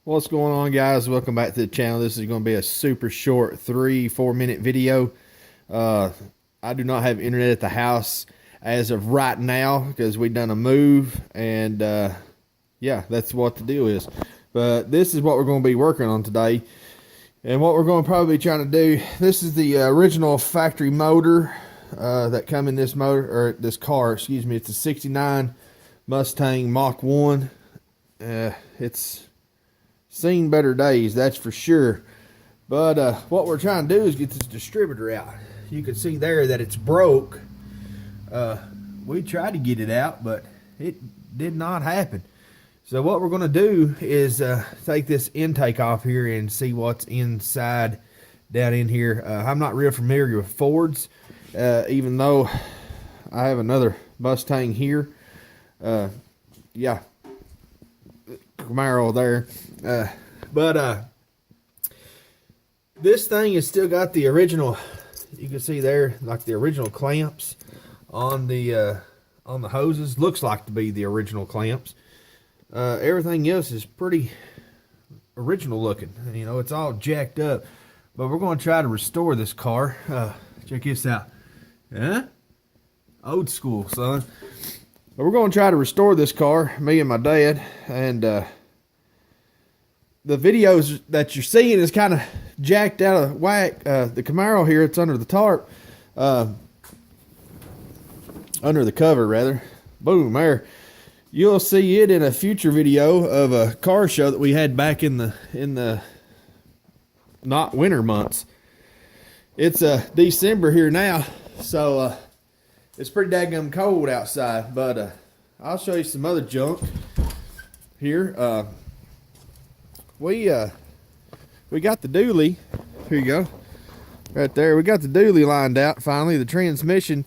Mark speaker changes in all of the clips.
Speaker 1: What's going on, guys? Welcome back to the channel. This is going to be a super short 3-4 minute video. I do not have internet at the house as of right now because we've done a move, and yeah, that's what the deal is. But this is what we're going to be working on today, and what we're going to probably be trying to do. This is the original factory motor that come in this motor, or this car, excuse me. It's a 69 Mustang Mach 1. It's seen better days, that's for sure. But what we're trying to do is get this distributor out. You can see there that it's broke. We tried to get it out, but it did not happen. So what we're going to do is take this intake off here and see what's inside down in here. I'm not real familiar with Fords, even though I have another Mustang here. Yeah, Camaro there. But this thing has still got the original, you can see there, like the original clamps on the hoses. Looks like to be the original clamps. Everything else is pretty original looking. You know, it's all jacked up. But we're going to try to restore this car. Check this out. Huh? Old school, son. But we're going to try to restore this car, me and my dad, and the videos that you're seeing is kind of jacked out of whack. The Camaro here, it's under the tarp, under the cover rather. Boom, there. You'll see it in a future video of a car show that we had back in the not winter months. It's December here now, so it's pretty daggum cold outside. But I'll show you some other junk here. We got the dually. Here you go, right there. We got the dually lined out finally. The transmission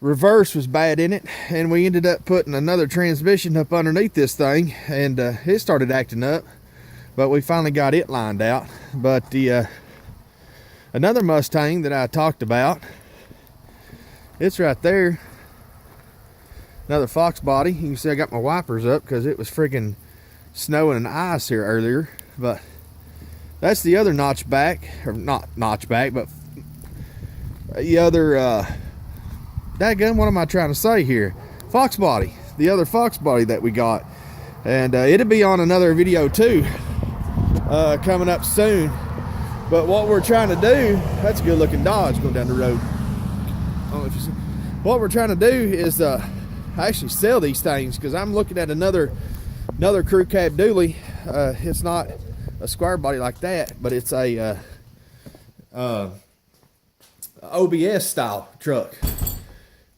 Speaker 1: reverse was bad in it, and we ended up putting another transmission up underneath this thing, and it started acting up, but we finally got it lined out. But the another Mustang that I talked about, it's right there, another Fox body. You can see I got my wipers up because it was freaking snowing and ice here earlier. But that's the other notchback, or not notchback, but the other dadgum, what am I trying to say here? Fox body, the other Fox body that we got. And it'll be on another video too, coming up soon. But what we're trying to do, that's a good looking Dodge going down the road. I don't know if you see. What we're trying to do is actually sell these things, because I'm looking at another crew cab dually. It's not a square body like that, but it's a OBS style truck.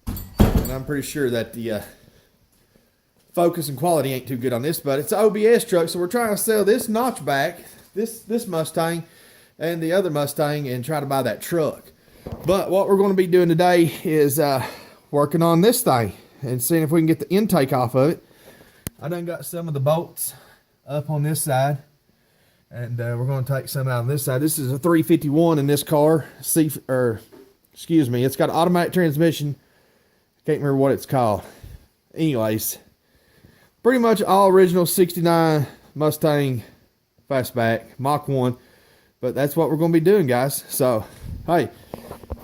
Speaker 1: And I'm pretty sure that the focus and quality ain't too good on this, but it's an OBS truck. So we're trying to sell this notchback, this Mustang, and the other Mustang, and try to buy that truck. But what we're going to be doing today is working on this thing and seeing if we can get the intake off of it. I done got some of the bolts up on this side, and we're going to take some out on this side. This is a 351 in this car. Excuse me, it's got an automatic transmission. Can't remember what it's called. Anyways, pretty much all original 69 Mustang Fastback Mach 1. But that's what we're going to be doing, guys. So, hey,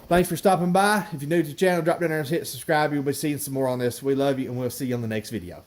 Speaker 1: thanks for stopping by. If you're new to the channel, drop down there and hit subscribe. You'll be seeing some more on this. We love you, and we'll see you on the next video.